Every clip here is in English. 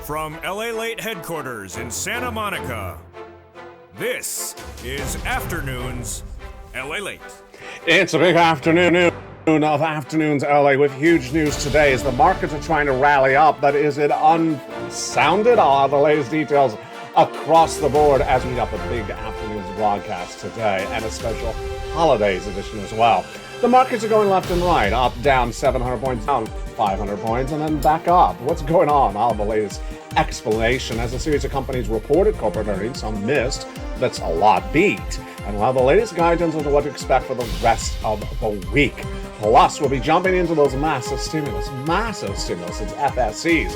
From LALATE headquarters in Santa Monica, this is Afternoons LALATE. It's a big afternoon of Afternoons LA with huge news today as the markets are trying to rally up, but is it unsounded? I'll have the latest details across the board as we got the big Afternoons broadcast today and a special holidays edition as well. The markets are going left and right, up, down 700 points, down 500 points, and then back up. What's going on? I'll have the latest explanation as a series of companies reported corporate earnings, some missed, that's a lot beat. And we'll have the latest guidance on what to expect for the rest of the week. Plus, we'll be jumping into those massive stimulus, it's FSCs,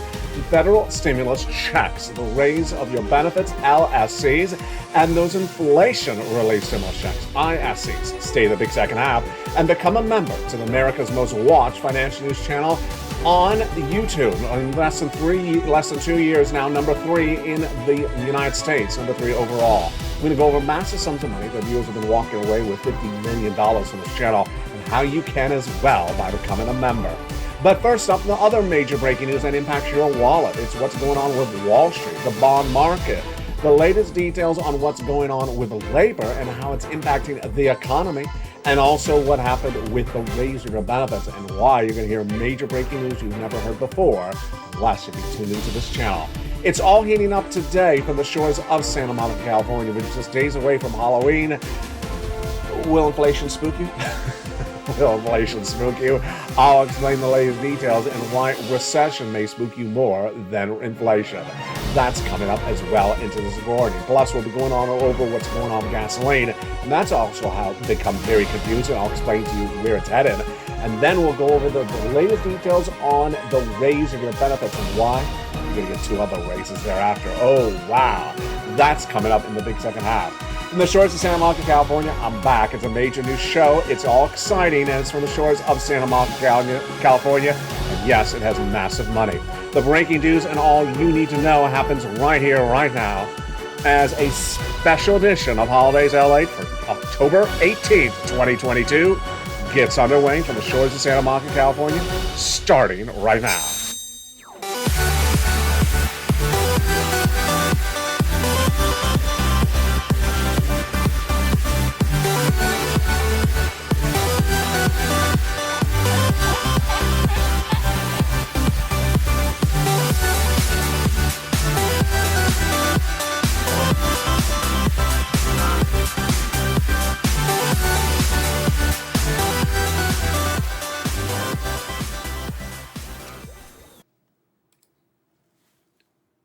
federal stimulus checks, the raise of your benefits, LSCs, and those inflation relief stimulus checks, ISCs. Stay the big second half and become a member to the America's most watched financial news channel on YouTube. In less than 2 years now, number 3 in the United States, number 3 overall. We're going to go over massive sums of money that viewers have been walking away with $50 million from this channel, and how you can as well by becoming a member. But first up, the other major breaking news that impacts your wallet. It's what's going on with Wall Street, the bond market, the latest details on what's going on with labor and how it's impacting the economy, and also what happened with the raise of your benefits and why you're going to hear major breaking news you've never heard before unless you be tuned into this channel. It's all heating up today from the shores of Santa Monica, California, which is just days away from Halloween. Will inflation spook you? Will inflation spook you? I'll explain the latest details and why recession may spook you more than inflation. That's coming up as well into this morning. Plus, we'll be going on over what's going on with gasoline, and that's also how it becomes very confusing. I'll explain to you where it's headed. And then we'll go over the latest details on the raise of your benefits and why you're going to get 2 other raises thereafter. Oh, wow. That's coming up in the big second half. From the shores of Santa Monica, California, I'm back. It's a major new show. It's all exciting, and it's from the shores of Santa Monica, California. And yes, it has massive money. The breaking news and all you need to know happens right here, right now, as a special edition of Holidays LA for October 18th, 2022 gets underway from the shores of Santa Monica, California, starting right now.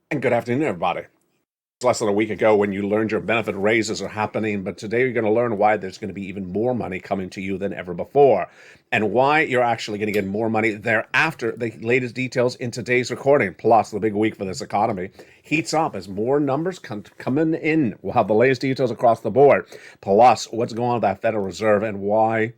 And good afternoon, everybody. It's less than a week ago when you learned your benefit raises are happening, but today you're going to learn why there's going to be even more money coming to you than ever before, and why you're actually going to get more money thereafter. The latest details in today's recording, plus the big week for this economy heats up as more numbers coming in. We'll have the latest details across the board, plus what's going on with that Federal Reserve and why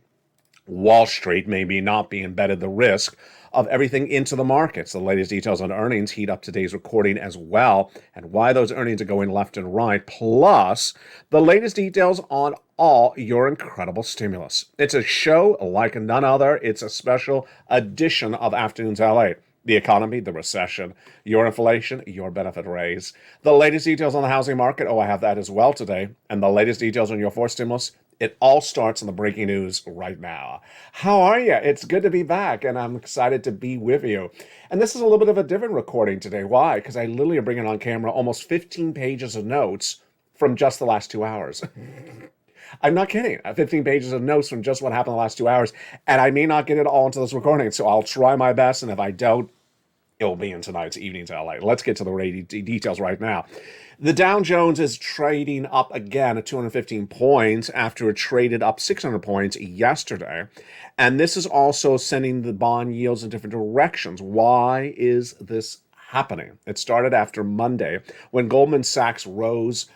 Wall Street may be not be embedded the risk of everything into the markets. The latest details on earnings heat up today's recording as well, and why those earnings are going left and right, plus the latest details on all your incredible stimulus. It's a show like none other. It's a special edition of Afternoons LA. The economy, the recession, your inflation, your benefit raise. The latest details on the housing market. Oh, I have that as well today. And the latest details on your forced stimulus. It all starts in the breaking news right now. How are you? It's good to be back, and I'm excited to be with you. And this is a little bit of a different recording today. Why? Because I literally am bringing on camera almost 15 pages of notes from just the last 2 hours. I'm not kidding. 15 pages of notes from just what happened the last 2 hours, and I may not get it all into this recording, so I'll try my best, and if I don't, it'll be in tonight's Evenings LA. Let's get to the details right now. The Dow Jones is trading up again at 215 points after it traded up 600 points yesterday. And this is also sending the bond yields in different directions. Why is this happening? It started after Monday when Goldman Sachs rose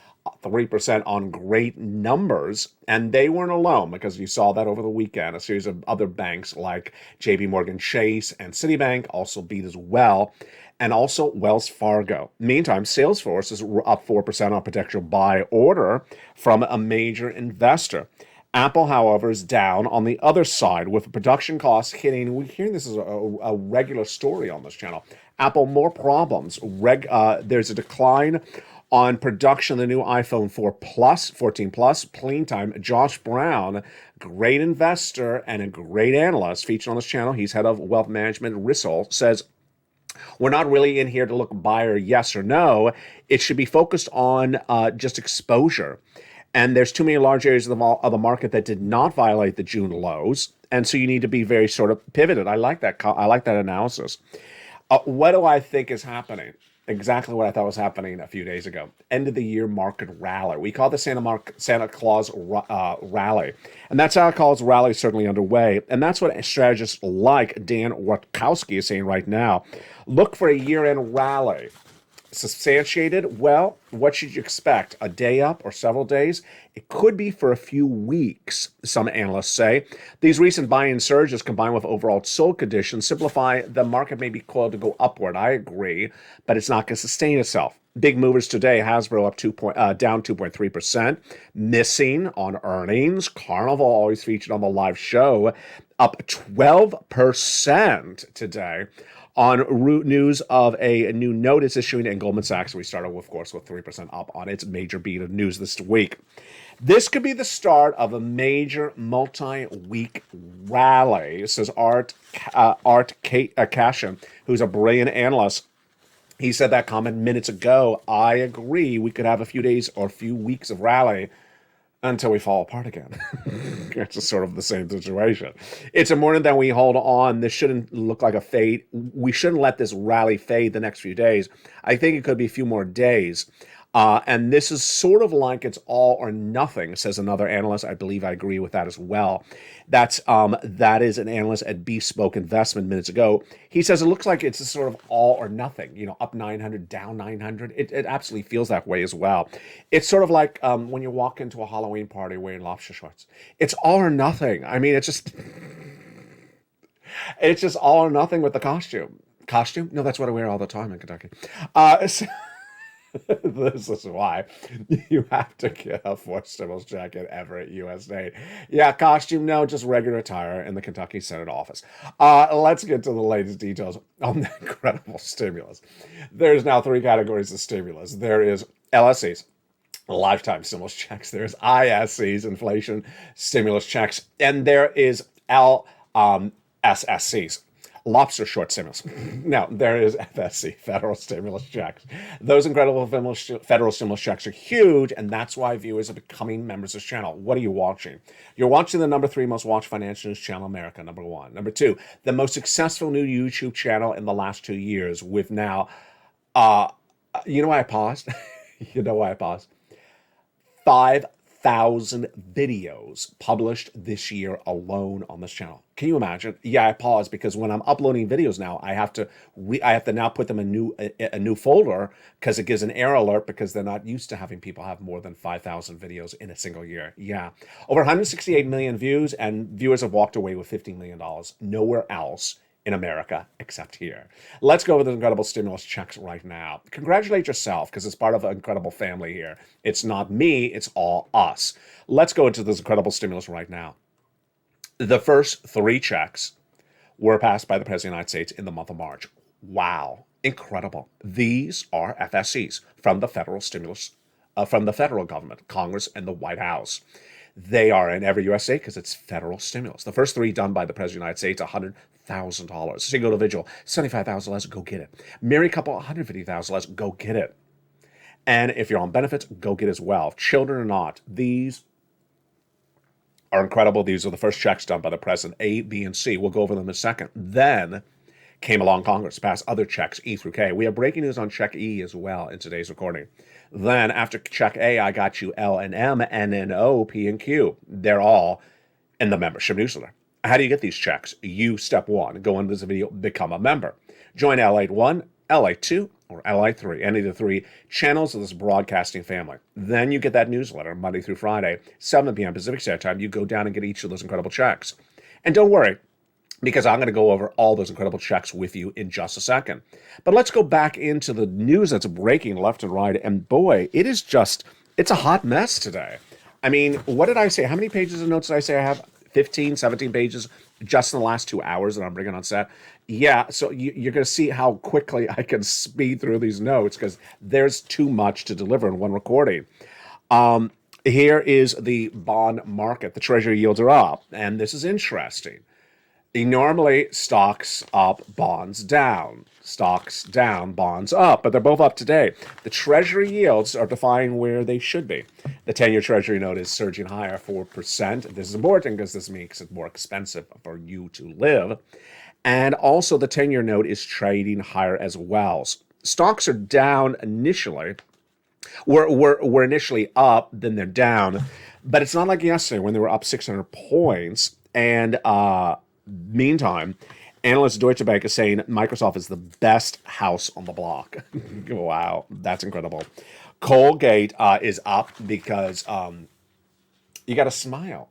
3% on great numbers, and they weren't alone because you saw that over the weekend. A series of other banks like JP Morgan Chase and Citibank also beat as well, and also Wells Fargo. Meantime, Salesforce is up 4% on potential buy order from a major investor. Apple, however, is down on the other side with production costs hitting. We're hearing this is a regular story on this channel. Apple, more problems. There's a decline on production of the new iPhone 4 Plus, 14 Plus. Clean time. Josh Brown, great investor and a great analyst featured on this channel. He's head of wealth management at Rissole, says, we're not really in here to look buyer yes or no. It should be focused on just exposure. And there's too many large areas of the market that did not violate the June lows. And so you need to be very sort of pivoted. I like that. I like that analysis. What do I think is happening? Exactly what I thought was happening a few days ago. End of the year market rally. We call it the Santa Claus rally. And that Santa Claus rally is certainly underway. And that's what strategists like Dan Rutkowski is saying right now. Look for a year-end rally. Substantiated? Well, what should you expect? A day up or several days? It could be for a few weeks, some analysts say. These recent buy-in surges combined with overall sold conditions simplify the market may be coiled to go upward. I agree, but it's not going to sustain itself. Big movers today, Hasbro up down 2.3%, missing on earnings. Carnival, always featured on the live show, up 12% today. On news of a new notice issuing, and Goldman Sachs, we started, of course, with 3% up on its major beat of news this week. This could be the start of a major multi-week rally, says Art Cashin, who's a brilliant analyst. He said that comment minutes ago. I agree. We could have a few days or a few weeks of rally until we fall apart again. It's just sort of the same situation. It's important that we hold on. This shouldn't look like a fade. We shouldn't let this rally fade the next few days. I think it could be a few more days. And this is sort of like it's all or nothing, says another analyst. I believe I agree with that as well. That is an analyst at Bespoke Investment minutes ago. He says it looks like it's a sort of all or nothing, up 900, down 900. It absolutely feels that way as well. It's sort of like when you walk into a Halloween party wearing lobster shorts. It's all or nothing. I mean, it's just all or nothing with the costume. Costume? No, that's what I wear all the time in Kentucky. This is why you have to get a forced stimulus jacket ever at USA. Yeah, costume, no, just regular attire in the Kentucky Senate office. Let's get to the latest details on the incredible stimulus. There's now 3 categories of stimulus. There is LSCs, lifetime stimulus checks. There's ISCs, inflation stimulus checks. And there is LSSCs. Lobster short stimulus. Now, there is FSC, federal stimulus checks. Those incredible federal stimulus checks are huge, and that's why viewers are becoming members of this channel. What are you watching? You're watching the number 3 most watched financial news channel in America, number 1. Number 2, the most successful new YouTube channel in the last 2 years with now, you know why I paused? 5,000 videos published this year alone on this channel. Can you imagine? Yeah, I paused because when I'm uploading videos now, I have to now put them in a new folder because it gives an error alert because they're not used to having people have more than 5,000 videos in a single year. Yeah, over 168 million views, and viewers have walked away with $15 million. Nowhere else in America except here. Let's go over the incredible stimulus checks right now. Congratulate yourself because it's part of an incredible family here. It's not me, it's all us. Let's go into this incredible stimulus right now. The first 3 checks were passed by the President of the United States in the month of March. Wow, incredible. These are FSCs from the federal stimulus, from the federal government, Congress, and the White House. They are in every U.S. state because it's federal stimulus. The first 3 done by the President of the United States, $100,000. Single individual, $75,000 less, go get it. Married couple, $150,000 less, go get it. And if you're on benefits, go get it as well. Children or not, these are incredible. These are the first checks done by the president, A, B, and C. We'll go over them in a second. Then came along Congress, passed other checks, E through K. We have breaking news on check E as well in today's recording. Then after check A, I got you L and M, N and O, P and Q. They're all in the membership newsletter. How do you get these checks? You, step 1, go into this video, become a member. Join LALATE 1, LALATE 2, or LALATE 3, any of the 3 channels of this broadcasting family. Then you get that newsletter Monday through Friday, 7 p.m. Pacific Standard Time. You go down and get each of those incredible checks. And don't worry, because I'm going to go over all those incredible checks with you in just a second. But let's go back into the news that's breaking left and right. And boy, it's a hot mess today. I mean, what did I say? How many pages of notes did I say I have? 15, 17 pages just in the last 2 hours that I'm bringing on set. Yeah, so you're going to see how quickly I can speed through these notes because there's too much to deliver in one recording. Here is the bond market. The treasury yields are up, and this is interesting. Normally, stocks up, bonds down. Stocks down, bonds up, but they're both up today. The treasury yields are defying where they should be. The 10-year treasury note is surging higher, 4%. This is important because this makes it more expensive for you to live. And also, the 10-year note is trading higher as well. Stocks are down initially. We're initially up, then they're down. But it's not like yesterday when they were up 600 points. And meantime, analyst Deutsche Bank is saying Microsoft is the best house on the block. Wow, that's incredible. Colgate is up because you got to smile.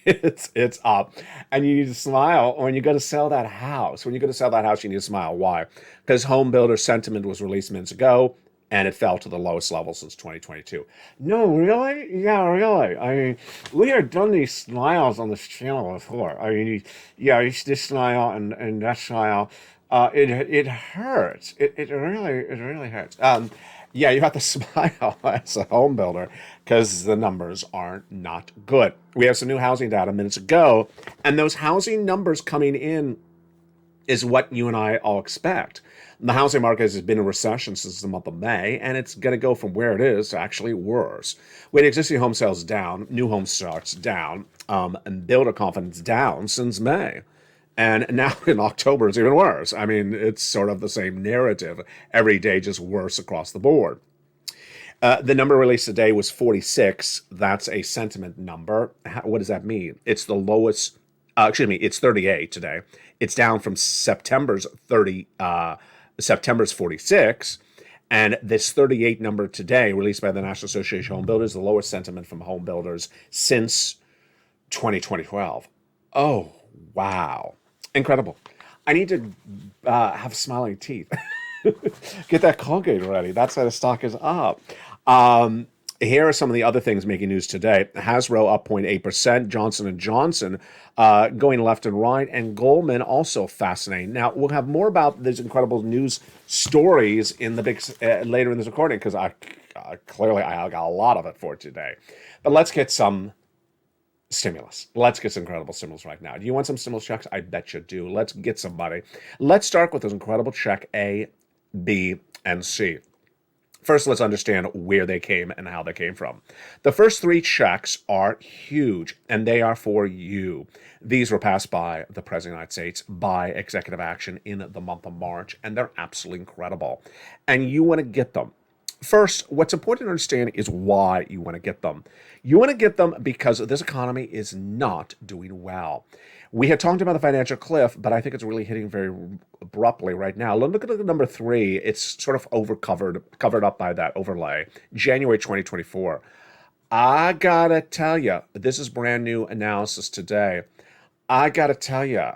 It's up, and you need to smile when you go to sell that house. When you go to sell that house, you need to smile. Why? Because home builder sentiment was released minutes ago, and it fell to the lowest level since 2022. No, really? Yeah, really. I mean, we have done these smiles on this channel before. I mean, yeah, this smile and that smile. It hurts. It really hurts. Yeah, you have to smile as a home builder because the numbers are not good. We have some new housing data minutes ago, and those housing numbers coming in is what you and I all expect. The housing market has been in recession since the month of May, and it's going to go from where it is to actually worse. With existing home sales down, new home starts down, and builder confidence down since May. And now in October, it's even worse. I mean, it's sort of the same narrative. Every day, just worse across the board. The number released today was 46. That's a sentiment number. What does that mean? It's the lowest. It's 38 today. It's down from September's 46. And this 38 number today, released by the National Association of Home Builders, the lowest sentiment from home builders since 2012. Oh, wow. Incredible. I need to have smiling teeth. Get that Colgate ready. That's why the stock is up. Here are some of the other things making news today. Hasbro up 0.8%. Johnson & Johnson going left and right. And Goldman also fascinating. Now, we'll have more about these incredible news stories in the big later in this recording because I got a lot of it for today. But let's get some stimulus. Let's get some incredible stimulus right now. Do you want some stimulus checks? I bet you do. Let's get somebody. Let's start with this incredible check A, B, and C. First, let's understand where they came and how they came from. The first three checks are huge, and they are for you. These were passed by the President of the United States by executive action in the month of March, and they're absolutely incredible. And you want to get them. First, what's important to understand is why you want to get them. You want to get them because this economy is not doing well. We had talked about the financial cliff, but I think it's really hitting very abruptly right now. Look at number 3. It's sort of covered up by that overlay. January 2024. I gotta tell you, this is brand new analysis today. I gotta tell you,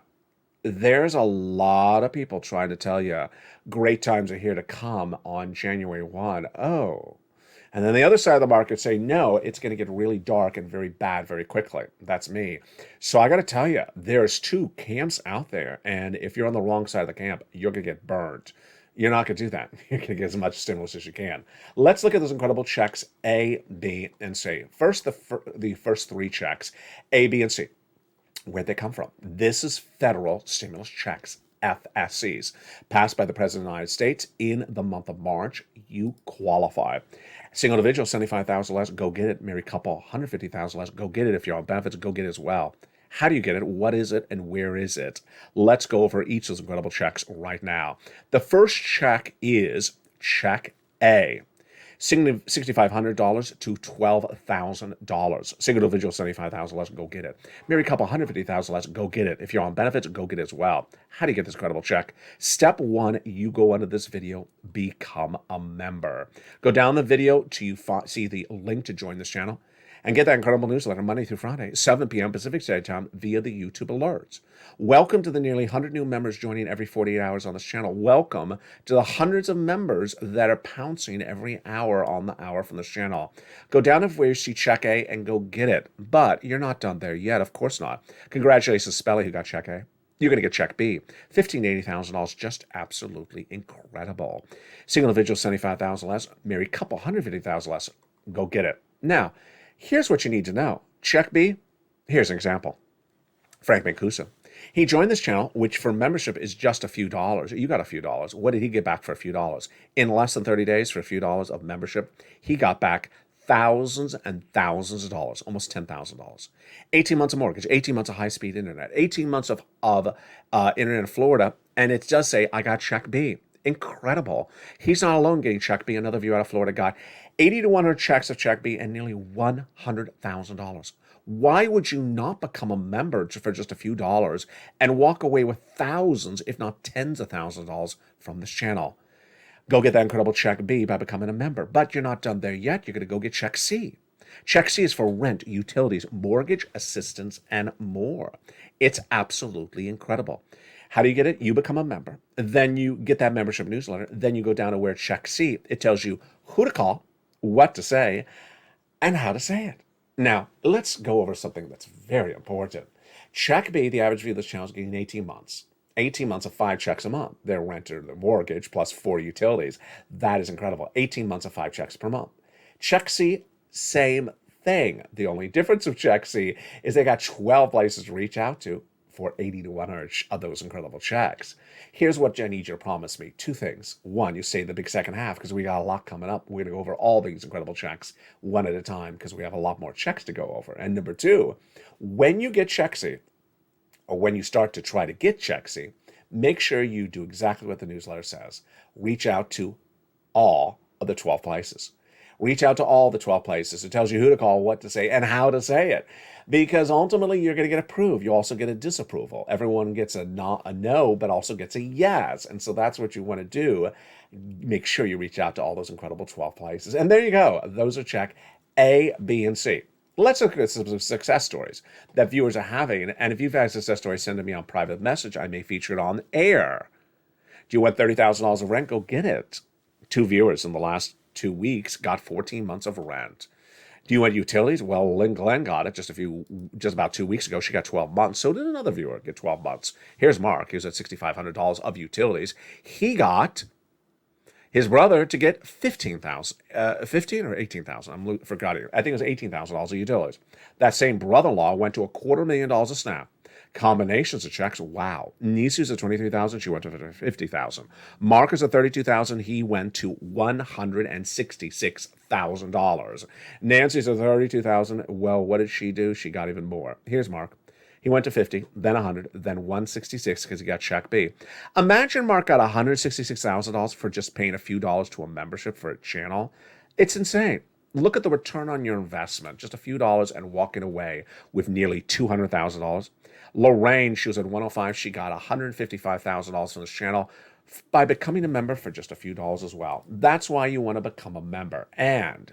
there's a lot of people trying to tell you great times are here to come on January 1. Oh. And then the other side of the market say, no, it's going to get really dark and very bad very quickly. That's me. So I got to tell you, there's two camps out there. And if you're on the wrong side of the camp, you're going to get burned. You're not going to do that. You're going to get as much stimulus as you can. Let's look at those incredible checks A, B, and C. First, the first three checks, A, B, and C. Where'd they come from? This is federal stimulus checks, FSCs, passed by the President of the United States in the month of March. You qualify. Single individual, $75,000 less, go get it. Married couple, $150,000 less, go get it. If you're on benefits, go get it as well. How do you get it? What is it? And where is it? Let's go over each of those incredible checks right now. The first check is check A. $6,500 to $12,000. Single individual, $75,000 less, go get it. Married couple, $150,000 less, go get it. If you're on benefits, go get it as well. How do you get this incredible check? Step 1, you go under this video, become a member. Go down the video till you see the link to join this channel. and get that incredible newsletter Monday through Friday, 7 p.m. Pacific Standard Time via the YouTube alerts. Welcome to the nearly 100 new members joining every 48 hours on this channel. Welcome to the hundreds of members that are pouncing every hour on the hour from this channel. Go down to where you see Check A and go get it. But you're not done there yet. Of course not. Congratulations, Spelly, who got Check A. You're going to get Check B. $15,000 to $80,000. Just absolutely incredible. Single individual, $75,000 less. Married couple, $150,000 less. Go get it. Now, here's what you need to know. Check B, here's an example. Frank Mancuso. He joined this channel, which for membership is just a few dollars. You got a few dollars. What did he get back for a few dollars? In less than 30 days for a few dollars of membership, he got back thousands and thousands of dollars, almost $10,000. 18 months of mortgage, 18 months of high-speed internet, 18 months of internet in Florida, and it does say, I got Check B. Incredible. He's not alone getting Check B. Another viewer out of Florida got 80 to 100 checks of Check B and nearly $100,000. Why would you not become a member for just a few dollars and walk away with thousands, if not tens of thousands of dollars from this channel? Go get that incredible Check B by becoming a member. But you're not done there yet. You're going to go get Check C. Check C is for rent, utilities, mortgage assistance, and more. It's absolutely incredible. How do you get it? You become a member. Then you get that membership newsletter. Then you go down to where Check C. It tells you who to call, what to say, and how to say it. Now, let's go over something that's very important. Check B, the average view of this channel is getting 18 months. 18 months of 5 checks a month. Their rent or their mortgage plus 4 utilities. That is incredible. 18 months of 5 checks per month. Check C, same thing. The only difference with Check C is they got 12 places to reach out to for 80 to 100 of those incredible checks. Here's what I need you to promise me. 2 things. 1, you say the big second half because we got a lot coming up. We're going to go over all these incredible checks one at a time because we have a lot more checks to go over. And number 2, when you get Check C, or when you start to try to get Check C, make sure you do exactly what the newsletter says. Reach out to all of the 12 places. Reach out to all the 12 places. It tells you who to call, what to say, and how to say it. Because ultimately, you're going to get approved. You also get a disapproval. Everyone gets a no, but also gets a yes. And so that's what you want to do. Make sure you reach out to all those incredible 12 places. And there you go. Those are check A, B, and C. Let's look at some success stories that viewers are having. And if you've had a success story, send to me on private message. I may feature it on air. Do you want $30,000 of rent? Go get it. 2 viewers in the last 2 weeks got 14 months of rent. Do you want utilities? Well, Lynn Glenn got it just about 2 weeks ago. She got 12 months. So did another viewer get 12 months. Here's Mark. He was at $6,500 of utilities. He got his brother to get $15,000, 15 or 18,000. I'm forgetting. I think it was $18,000 of utilities. That same brother-in-law went to $250,000 of SNAP. Combinations of checks, wow. Nisu's at $23,000, she went to $50,000. Marcus at $32,000, he went to $166,000. Nancy's at $32,000, well, what did she do? She got even more. Here's Mark. He went to 50, then 100, then 166 because he got Check B. Imagine Mark got $166,000 for just paying a few dollars to a membership for a channel. It's insane. Look at the return on your investment, just a few dollars and walking away with nearly $200,000. Lorraine, she was at 105. She got $155,000 from this channel by becoming a member for just a few dollars as well. That's why you want to become a member. And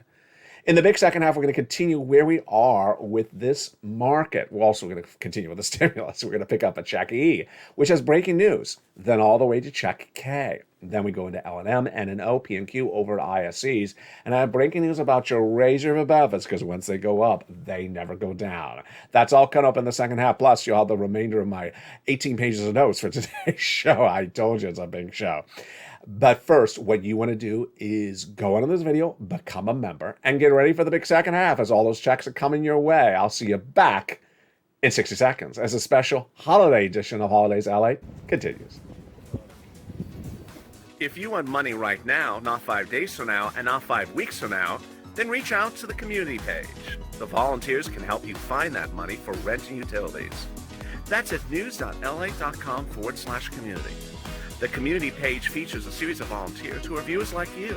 in the big second half, we're going to continue where we are with this market. We're also going to continue with the stimulus. We're going to pick up a Check E, which has breaking news, then all the way to Check K. Then we go into L&M, N&O, P&Q over at ISCs. And I have breaking news about your razor benefits because once they go up, they never go down. That's all coming up in the second half. Plus, you'll have the remainder of my 18 pages of notes for today's show. I told you it's a big show. But first, what you want to do is go on in this video, become a member, and get ready for the big second half as all those checks are coming your way. I'll see you back in 60 seconds as a special holiday edition of Holidays LA continues. If you want money right now, not 5 days from now, and not 5 weeks from now, then reach out to the community page. The volunteers can help you find that money for rent and utilities. That's at news.la.com/community. The community page features a series of volunteers who are viewers like you.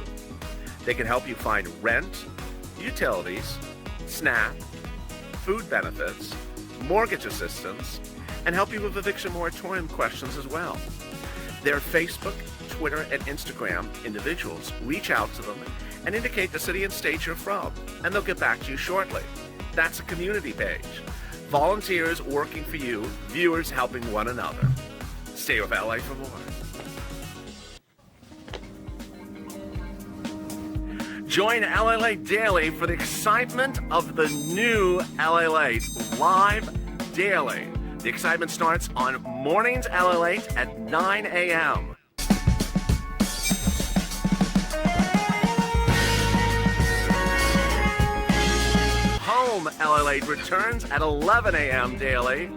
They can help you find rent, utilities, SNAP, food benefits, mortgage assistance, and help you with eviction moratorium questions as well. Their Facebook, Twitter, and Instagram individuals reach out to them and indicate the city and state you're from, and they'll get back to you shortly. That's a community page. Volunteers working for you, viewers helping one another. Stay with LA for more. Join LALATE Daily for the excitement of the new LALATE live daily. The excitement starts on mornings LALATE at 9 a.m. Home LALATE returns at 11 a.m. daily.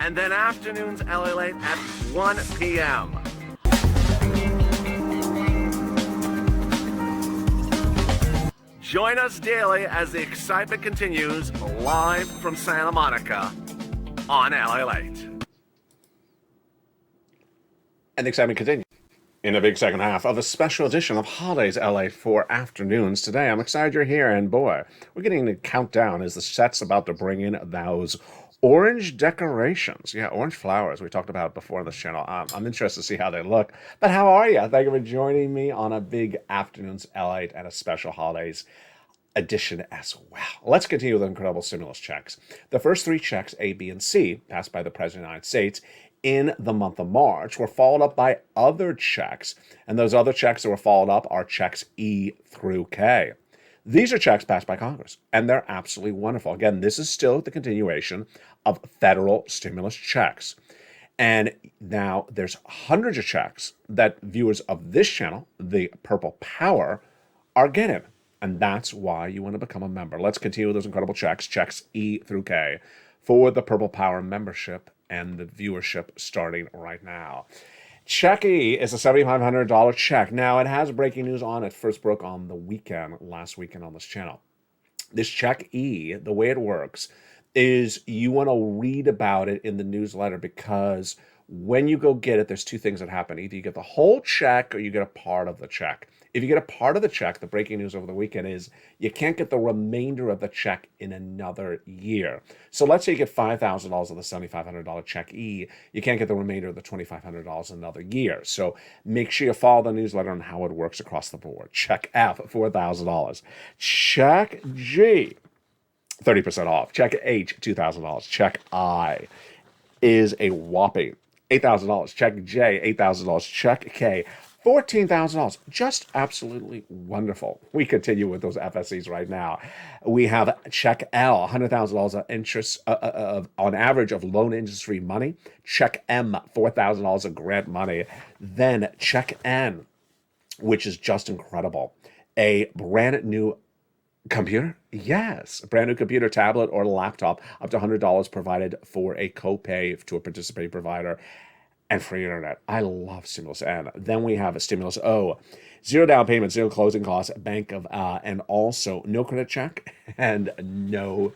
And then afternoons LALATE at 1 p.m. Join us daily as the excitement continues live from Santa Monica on LALATE. And the excitement continues in a big second half of a special edition of Holidays LA for Afternoons. Today, I'm excited you're here, and boy, we're getting to count down as the set's about to bring in those orange decorations. Yeah, orange flowers. We talked about it before on this channel. I'm interested to see how they look. But how are you? Thank you for joining me on a big Afternoons LA and a special Holidays edition as well. Let's continue with incredible stimulus checks. The first three checks, A, B, and C, passed by the President of the United States in the month of March, were followed up by other checks. And those other checks that were followed up are checks E through K. These are checks passed by Congress, and they're absolutely wonderful. Again, this is still the continuation of federal stimulus checks. And now there's hundreds of checks that viewers of this channel, the Purple Power, are getting. And that's why you want to become a member. Let's continue with those incredible checks, checks E through K, for the Purple Power membership and the viewership starting right now. Check E is a $7,500 check. Now, it has breaking news on it. First broke on the weekend, last weekend on this channel. This check E, the way it works, is you want to read about it in the newsletter, because when you go get it, there's two things that happen. Either you get the whole check or you get a part of the check. If you get a part of the check, the breaking news over the weekend is you can't get the remainder of the check in another year. So let's say you get $5,000 of the $7,500 check E. You can't get the remainder of the $2,500 in another year. So make sure you follow the newsletter on how it works across the board. Check F, $4,000. Check G, 30% off. Check H, $2,000. Check I is a whopping $8,000. Check J, $8,000. Check K, $14,000. Just absolutely wonderful. We continue with those FSCs right now. We have check L, $100,000 of interest on average of loan industry money. Check M, $4,000 of grant money. Then check N, which is just incredible. A brand new computer? Yes. A brand new computer, tablet, or laptop, up to $100 provided for a copay to a participating provider, and free internet. I love Stimulus N. Then we have a Stimulus O. Zero down payment, zero closing costs, bank of, and also no credit check and no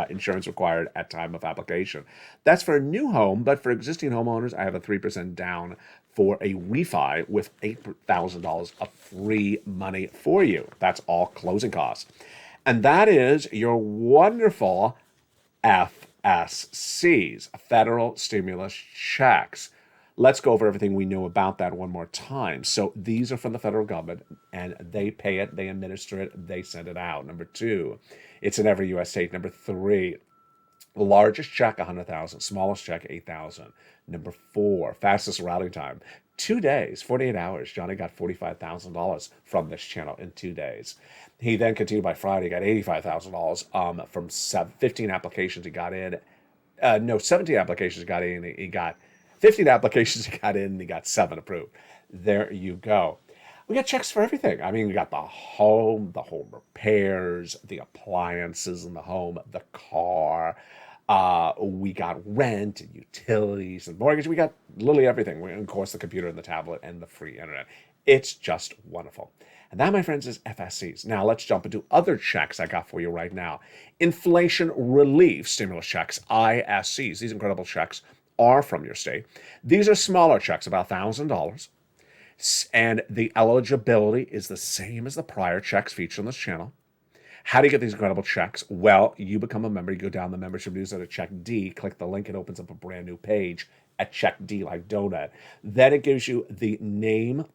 insurance required at time of application. That's for a new home, but for existing homeowners, I have a 3% down for a refi with $8,000 of free money for you. That's all closing costs. And that is your wonderful FSCs, federal stimulus checks. Let's go over everything we know about that one more time. So these are from the federal government, and they pay it, they administer it, they send it out. Number two, it's in every U.S. state. Number three, largest check, $100,000. Smallest check, $8,000. Number four, fastest routing time, 2 days, 48 hours. Johnny got $45,000 from this channel in 2 days. He then continued by Friday, got $85,000 from 15 applications he got in. 17 applications he got in. He got 15 applications he got in, and he got 7 approved. There you go. We got checks for everything. I mean, we got the home repairs, the appliances in the home, the car. We got rent and utilities and mortgage. We got literally everything. And of course, the computer and the tablet and the free internet. It's just wonderful. And that, my friends, is FSCs. Now, let's jump into other checks I got for you right now. Inflation relief stimulus checks, ISCs. These incredible checks are from your state. These are smaller checks, about $1,000. And the eligibility is the same as the prior checks featured on this channel. How do you get these incredible checks? Well, you become a member. You go down the membership newsletter, check D, click the link, it opens up a brand new page. a check D like donut. Then it gives you the name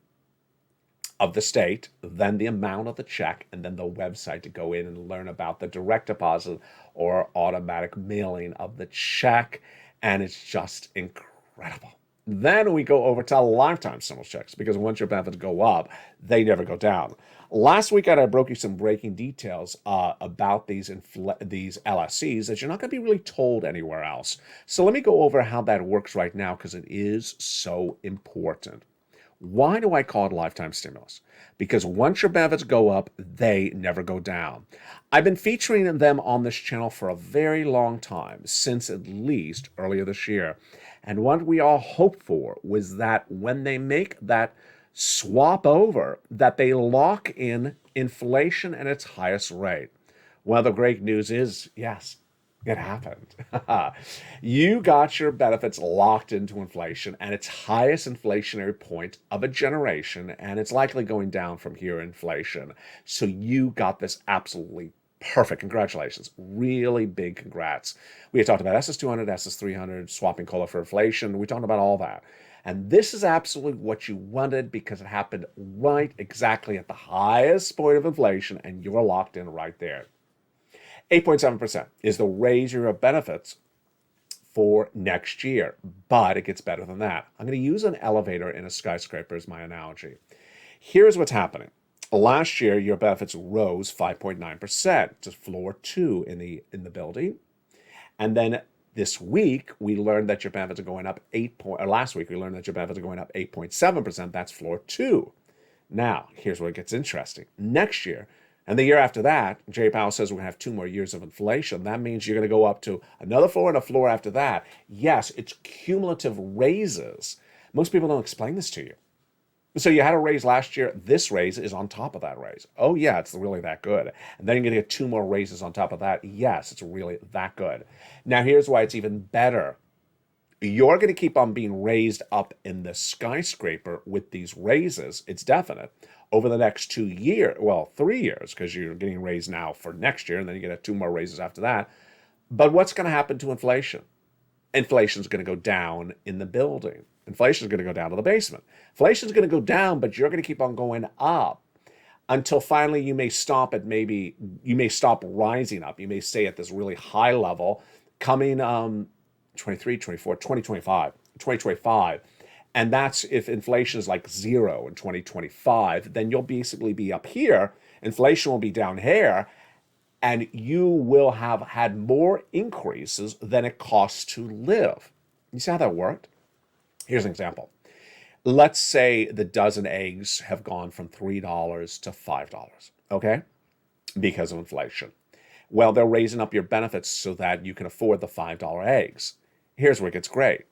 of the state, then the amount of the check, and then the website to go in and learn about the direct deposit or automatic mailing of the check. And it's just incredible. Then we go over to lifetime stimulus checks, because once your benefits go up, they never go down. Last week, I broke you some breaking details about these LSCs that you're not going to be really told anywhere else. So let me go over how that works right now, because it is so important. Why do I call it lifetime stimulus? Because once your benefits go up, they never go down. I've been featuring them on this channel for a very long time, since at least earlier this year. And what we all hoped for was that when they make that swap over, that they lock in inflation at its highest rate. Well, the great news is, yes, it happened. You got your benefits locked into inflation at its highest inflationary point of a generation, and it's likely going down from here, inflation. So you got this absolutely perfect. Congratulations. Really big congrats. We had talked about SS200, SS300, swapping COLA for inflation. We talked about all that. And this is absolutely what you wanted, because it happened right exactly at the highest point of inflation, and you're locked in right there. 8.7% is the raise your benefits for next year, but it gets better than that. I'm going to use an elevator in a skyscraper as my analogy. Here's what's happening. Last year, your benefits rose 5.9% to floor 2 in the building. And then this week, we learned that your benefits are going up last week, we learned that your benefits are going up 8.7%. That's floor 2. Now, here's where it gets interesting. Next year, and the year after that, Jay Powell says we're going to have 2 more years of inflation. That means you're going to go up to another floor and a floor after that. Yes, it's cumulative raises. Most people don't explain this to you. So you had a raise last year. This raise is on top of that raise. Oh, yeah, it's really that good. And then you're going to get 2 more raises on top of that. Yes, it's really that good. Now, here's why it's even better. You're going to keep on being raised up in the skyscraper with these raises. It's definite. Over the next 2 years, well, 3 years, because you're getting raised now for next year, and then you get 2 more raises after that. But what's going to happen to inflation? Inflation is going to go down in the building. Inflation is going to go down to the basement. Inflation is going to go down, but you're going to keep on going up until finally you may stop rising up. You may stay at this really high level coming 23, 24, 2025, 2025. And that's if inflation is like 0 in 2025, then you'll basically be up here. Inflation will be down here, and you will have had more increases than it costs to live. You see how that worked? Here's an example. Let's say the dozen eggs have gone from $3 to $5, okay? Because of inflation. Well, they're raising up your benefits so that you can afford the $5 eggs. Here's where it gets great.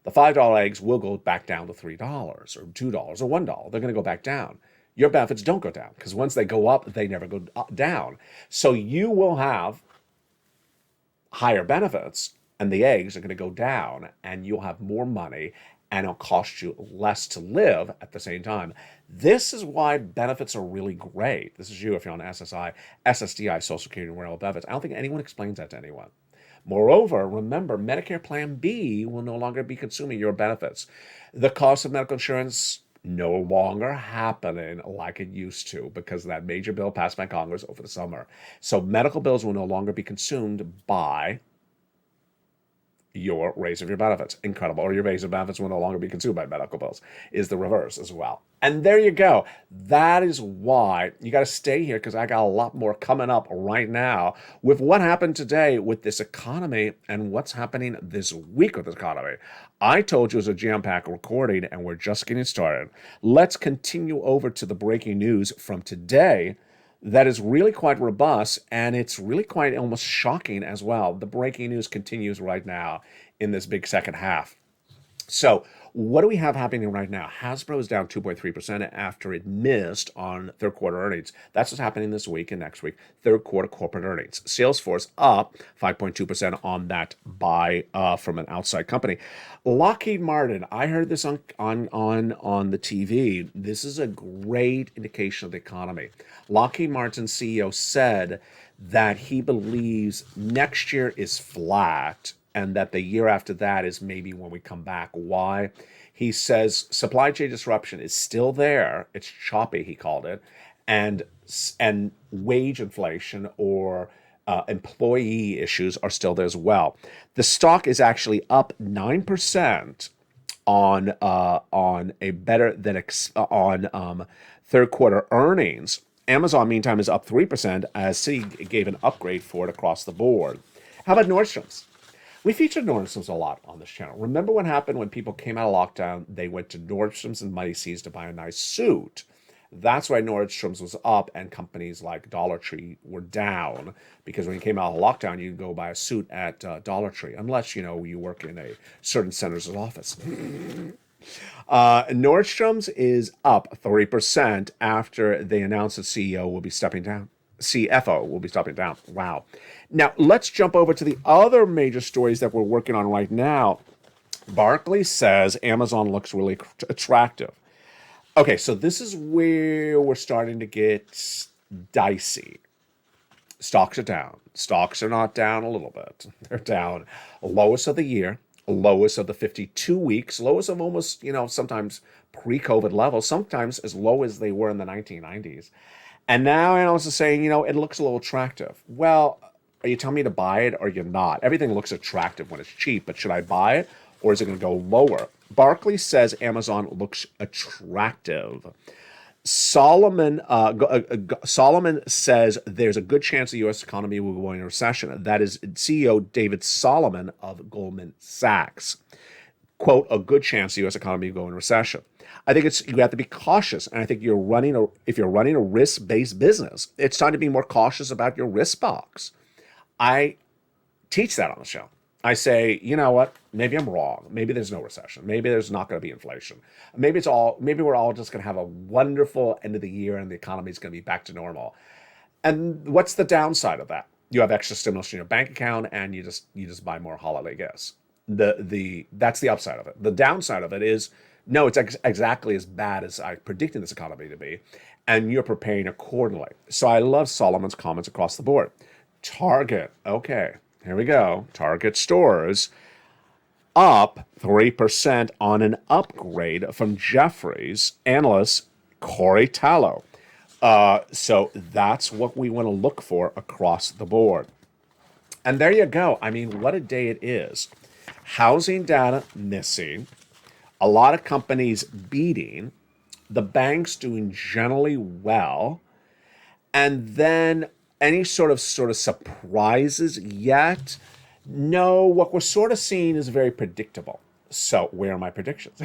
The $5 eggs will go back down to $3 or $2 or $1. They're going to go back down. Your benefits don't go down, because once they go up, they never go down. So you will have higher benefits, and the eggs are going to go down, and you'll have more money, and it'll cost you less to live at the same time. This is why benefits are really great. This is you if you're on SSI, SSDI, Social Security, and Rural Benefits. I don't think anyone explains that to anyone. Moreover, remember, Medicare Plan B will no longer be consuming your benefits. The cost of medical insurance no longer happening like it used to, because of that major bill passed by Congress over the summer. So medical bills will no longer be consumed by your raise of your benefits. Incredible. Or your raise of benefits will no longer be consumed by medical bills, is the reverse as well. And there you go. That is why you got to stay here, because I got a lot more coming up right now with what happened today with this economy and what's happening this week with this economy. I told you it was a jam-packed recording, and we're just getting started. Let's continue over to the breaking news from today. That is really quite robust, and it's really quite almost shocking as well. The breaking news continues right now in this big second half. So what do we have happening right now? Hasbro is down 2.3% after it missed on third quarter earnings. That's what's happening this week and next week. Third quarter corporate earnings. Salesforce up 5.2% on that buy from an outside company. Lockheed Martin, I heard this on the TV. This is a great indication of the economy. Lockheed Martin's CEO said that he believes next year is flat and that the year after that is maybe when we come back. Why? He says supply chain disruption is still there. It's choppy, he called it, and wage inflation or employee issues are still there as well. The stock is actually up 9% on a better than on third quarter earnings. Amazon, meantime, is up 3% as Citi gave an upgrade for it across the board. How about Nordstrom's? We featured Nordstrom's a lot on this channel. Remember what happened when people came out of lockdown? They went to Nordstrom's and Mighty C's to buy a nice suit. That's why Nordstrom's was up and companies like Dollar Tree were down, because when you came out of lockdown, you could go buy a suit at Dollar Tree, unless, you work in a certain center's office. Nordstrom's is up 3% after they announced the CEO will be stepping down. CFO will be stepping down. Wow. Now, let's jump over to the other major stories that we're working on right now. Barclays says Amazon looks really attractive. Okay, so this is where we're starting to get dicey. Stocks are down. Stocks are not down a little bit. They're down. Lowest of the year, lowest of the 52 weeks, lowest of almost, sometimes pre-COVID levels, sometimes as low as they were in the 1990s. And now analysts are saying, it looks a little attractive. Well, are you telling me to buy it or you're not? Everything looks attractive when it's cheap, but should I buy it or is it going to go lower? Barclays says Amazon looks attractive. Solomon says there's a good chance the U.S. economy will go into recession. That is CEO David Solomon of Goldman Sachs. Quote, a good chance the U.S. economy will go into recession. I think you have to be cautious, and I think if you're running a risk-based business, it's time to be more cautious about your risk box. I teach that on the show. I say, you know what? Maybe I'm wrong. Maybe there's no recession. Maybe there's not going to be inflation. Maybe we're all just going to have a wonderful end of the year and the economy is going to be back to normal. And what's the downside of that? You have extra stimulus in your bank account and you just buy more holiday gifts. That's the upside of it. The downside of it is, no, it's exactly as bad as I predicted this economy to be, and you're preparing accordingly. So I love Solomon's comments across the board. Target, okay. Here we go. Target stores up 3% on an upgrade from Jefferies analyst Corey Tallow. So that's what we want to look for across the board. And there you go. I mean, what a day it is. Housing data missing. A lot of companies beating. The banks doing generally well. And then any sort of surprises yet? No, what we're sort of seeing is very predictable. So where are my predictions?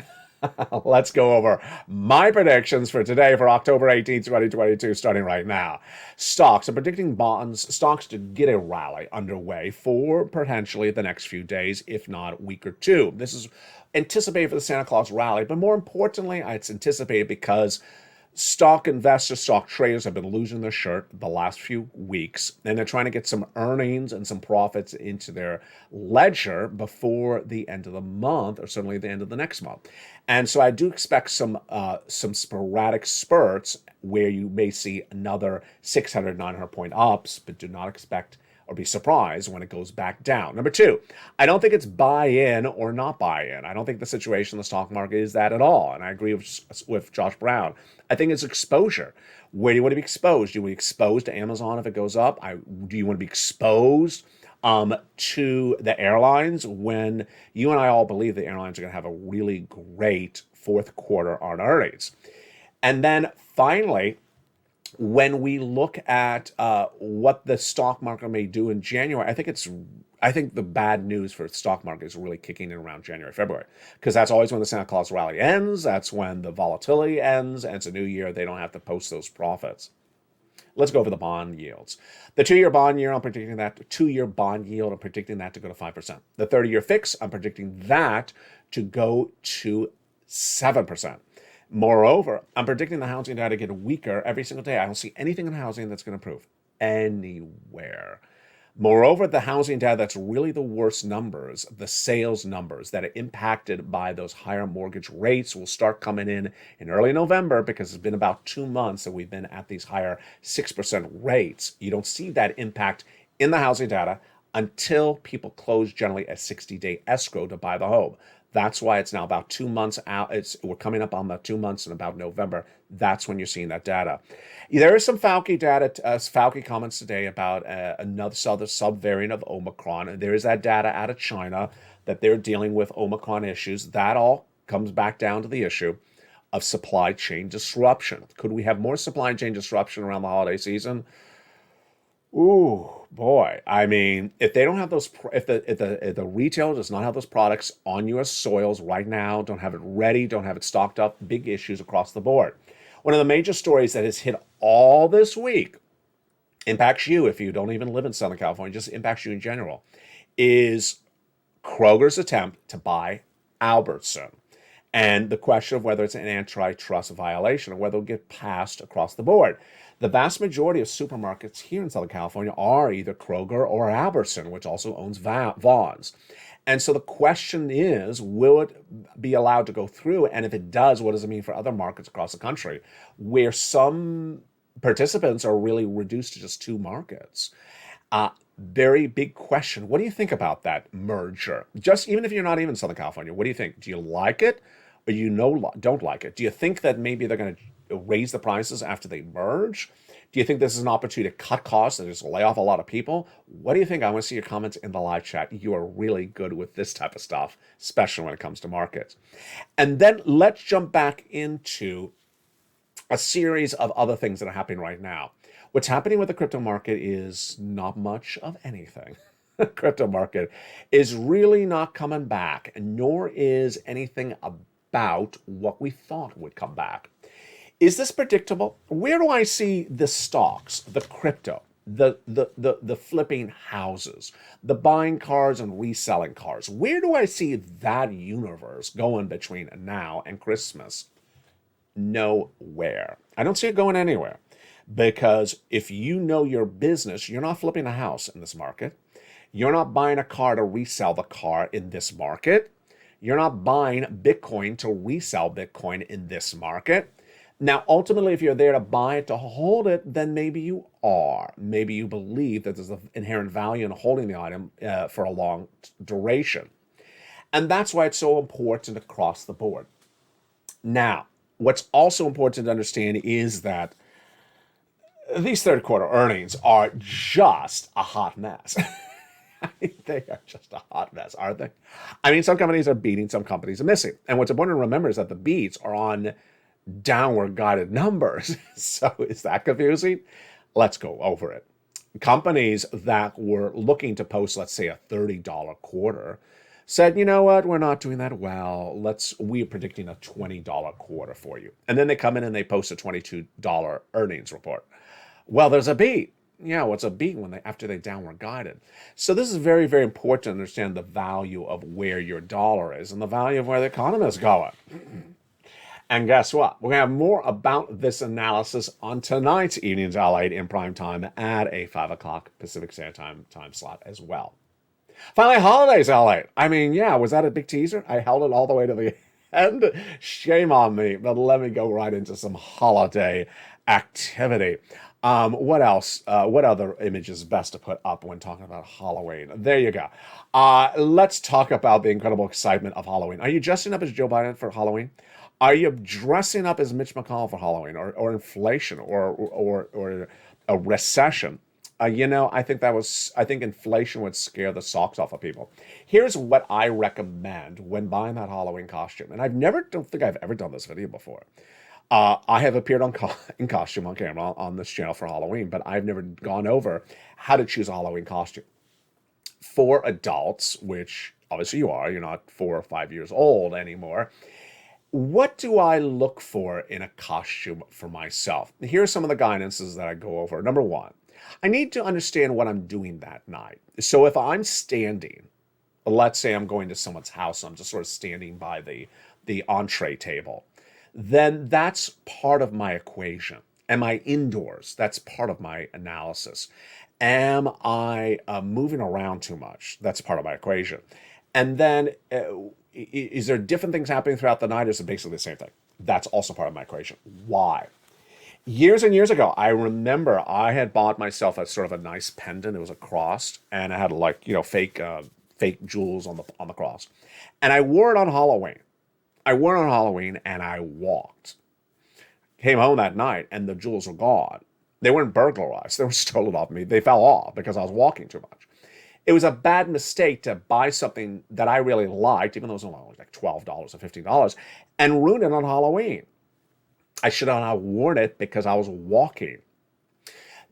Let's go over my predictions for today, for October 18th, 2022, starting right now. Stocks. I'm predicting stocks to get a rally underway for potentially the next few days, if not a week or two. This is anticipated for the Santa Claus rally, but more importantly, it's anticipated because stock investors, stock traders have been losing their shirt the last few weeks, and they're trying to get some earnings and some profits into their ledger before the end of the month, or certainly the end of the next month. And so I do expect some sporadic spurts where you may see another 600, 900 point ups, but do not expect or be surprised when it goes back down. Number two, I don't think it's buy in or not buy in. I don't think the situation in the stock market is that at all. And I agree with Josh Brown. I think it's exposure. Where do you want to be exposed? Do you want to be exposed to Amazon if it goes up? Do you want to be exposed to the airlines when you and I all believe the airlines are going to have a really great fourth quarter on earnings? And then finally, when we look at what the stock market may do in January, I think the bad news for the stock market is really kicking in around January, February, because that's always when the Santa Claus rally ends. That's when the volatility ends, and it's a new year. They don't have to post those profits. Let's go over the bond yields. The 2-year bond yield, I'm predicting that. 2-year bond yield, I'm predicting that to go to 5%. The 30-year fix, I'm predicting that to go to 7%. Moreover, I'm predicting the housing data to get weaker every single day. I don't see anything in housing that's going to improve anywhere. Moreover, the housing data that's really the worst numbers, the sales numbers that are impacted by those higher mortgage rates, will start coming in early November, because it's been about 2 months that we've been at these higher 6% rates. You don't see that impact in the housing data until people close generally a 60-day escrow to buy the home. That's why it's now about 2 months out. We're coming up on about 2 months in about November. That's when you're seeing that data. There is some Fauci data, Fauci comments today about another subvariant of Omicron. There is that data out of China that they're dealing with Omicron issues. That all comes back down to the issue of supply chain disruption. Could we have more supply chain disruption around the holiday season? Ooh, boy. I mean, if they don't have those, if the retailer does not have those products on U.S. soils right now, don't have it ready, don't have it stocked up, big issues across the board. One of the major stories that has hit all this week, impacts you if you don't even live in Southern California, just impacts you in general, is Kroger's attempt to buy Albertson. And the question of whether it's an antitrust violation or whether it'll get passed across the board. The vast majority of supermarkets here in Southern California are either Kroger or Albertson, which also owns Vons. And so the question is, will it be allowed to go through? And if it does, what does it mean for other markets across the country where some participants are really reduced to just two markets? Very big question. What do you think about that merger? Just even if you're not even in Southern California, what do you think? Do you like it or don't like it? Do you think that maybe they're going to raise the prices after they merge? Do you think this is an opportunity to cut costs and just lay off a lot of people? What do you think? I want to see your comments in the live chat. You are really good with this type of stuff, especially when it comes to markets. And then let's jump back into a series of other things that are happening right now. What's happening with the crypto market is not much of anything. The crypto market is really not coming back, nor is anything about what we thought would come back. Is this predictable? Where do I see the stocks, the crypto, the flipping houses, the buying cars and reselling cars? Where do I see that universe going between now and Christmas? Nowhere. I don't see it going anywhere. Because if you know your business, you're not flipping a house in this market. You're not buying a car to resell the car in this market. You're not buying Bitcoin to resell Bitcoin in this market. Now, ultimately, if you're there to buy it, to hold it, then maybe you are. Maybe you believe that there's an inherent value in holding the item for a long duration. And that's why it's so important across the board. Now, what's also important to understand is that these third quarter earnings are just a hot mess. They are just a hot mess, aren't they? I mean, some companies are beating, some companies are missing. And what's important to remember is that the beats are on downward guided numbers. So is that confusing? Let's go over it. Companies that were looking to post, let's say, a $30 quarter said, you know what, we're not doing that well. We're predicting a $20 quarter for you. And then they come in and they post a $22 earnings report. Well, there's a beat. Yeah, what's a beat after they downward guided? So this is very, very important to understand the value of where your dollar is and the value of where the economy is going. And guess what? We're going to have more about this analysis on tonight's Evenings LALATE in prime time at a 5 o'clock Pacific Standard Time slot as well. Finally, holidays LALATE. I mean, yeah, was that a big teaser? I held it all the way to the end. Shame on me, but let me go right into some holiday activity. What else? What other image is best to put up when talking about Halloween? There you go. Let's talk about the incredible excitement of Halloween. Are you dressing up as Joe Biden for Halloween? Are you dressing up as Mitch McConnell for Halloween, or inflation, or a recession? I think inflation would scare the socks off of people. Here's what I recommend when buying that Halloween costume, and don't think I've ever done this video before. I have appeared in costume on camera on this channel for Halloween, but I've never gone over how to choose a Halloween costume. For adults, which obviously you're not 4 or 5 years old anymore. What do I look for in a costume for myself? Here are some of the guidances that I go over. Number one, I need to understand what I'm doing that night. So if I'm standing, let's say I'm going to someone's house, I'm just sort of standing by the entree table, then that's part of my equation. Am I indoors? That's part of my analysis. Am I moving around too much? That's part of my equation. And then is there different things happening throughout the night, or is it basically the same thing? That's also part of my equation. Why? Years and years ago, I remember I had bought myself a sort of a nice pendant. It was a cross, and it had like, fake jewels on the cross. And I wore it on Halloween. I wore it on Halloween, and I walked. Came home that night, and the jewels were gone. They weren't burglarized. They were stolen off me. They fell off because I was walking too much. It was a bad mistake to buy something that I really liked, even though it was only like $12 or $15, and ruin it on Halloween. I should have not worn it because I was walking.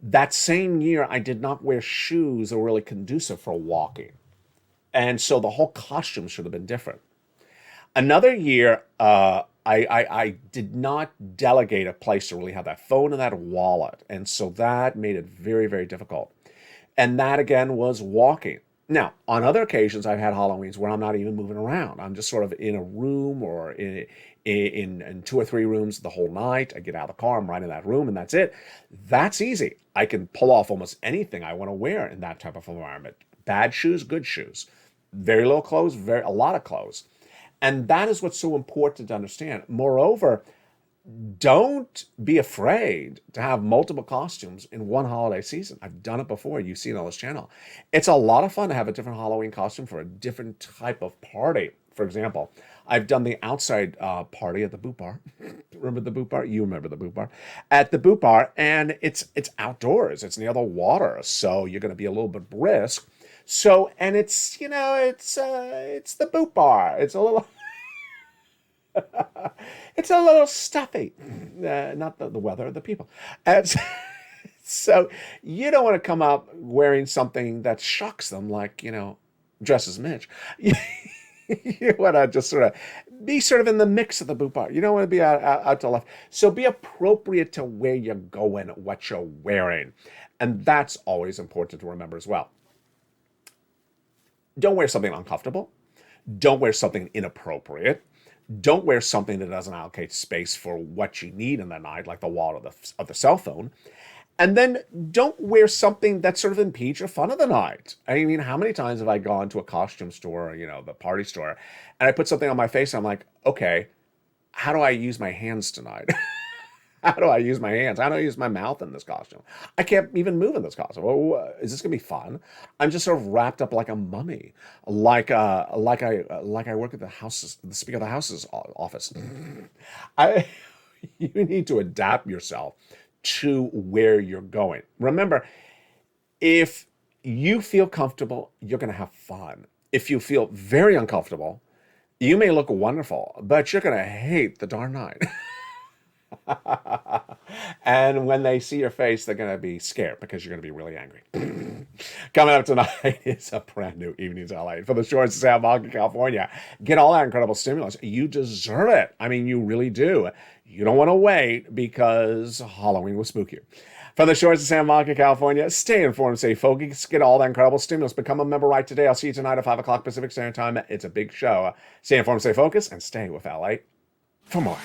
That same year, I did not wear shoes that were really conducive for walking. And so the whole costume should have been different. Another year, I did not delegate a place to really have that phone and that wallet. And so that made it very, very difficult. And that again was walking. Now, on other occasions, I've had Halloweens where I'm not even moving around. I'm just sort of in a room or in two or three rooms the whole night. I get out of the car, I'm right in that room, and that's it. That's easy. I can pull off almost anything I want to wear in that type of environment. Bad shoes, good shoes. Very little clothes, a lot of clothes. And that is what's so important to understand. Moreover, don't be afraid to have multiple costumes in one holiday season. I've done it before. You've seen it on this channel. It's a lot of fun to have a different Halloween costume for a different type of party. For example, I've done the outside party at the Boot Bar. Remember the Boot Bar? You remember the Boot Bar. At the Boot Bar, and it's outdoors. It's near the water, so you're going to be a little bit brisk. So, and it's the Boot Bar. It's a little... it's a little stuffy. Not the weather, the people. And so you don't want to come up wearing something that shocks them, like, dress as Mitch. You want to just sort of be in the mix of the Boot Bar. You don't want to be out to left. So be appropriate to where you're going, what you're wearing. And that's always important to remember as well. Don't wear something uncomfortable. Don't wear something inappropriate. Don't wear something that doesn't allocate space for what you need in the night, like the wallet of the cell phone. And then don't wear something that sort of impedes your fun of the night. I mean, how many times have I gone to a costume store, the party store, and I put something on my face and I'm like, okay, how do I use my hands tonight? How do I use my hands? How do I use my mouth in this costume? I can't even move in this costume. Oh, is this gonna be fun? I'm just sort of wrapped up like a mummy, like I work at the Speaker of the House's office. You need to adapt yourself to where you're going. Remember, if you feel comfortable, you're gonna have fun. If you feel very uncomfortable, you may look wonderful, but you're gonna hate the darn night. And when they see your face, they're going to be scared because you're going to be really angry. Coming up tonight is a brand new Evenings LA for the shores of San Monica, California. Get all that incredible stimulus. You deserve it. I mean, you really do. You don't want to wait because Halloween was spookier. From the shores of San Monica, California, stay informed, stay focused, get all that incredible stimulus. Become a member right today. I'll see you tonight at 5 o'clock Pacific Standard Time. It's a big show. Stay informed, stay focused, and stay with LA for more.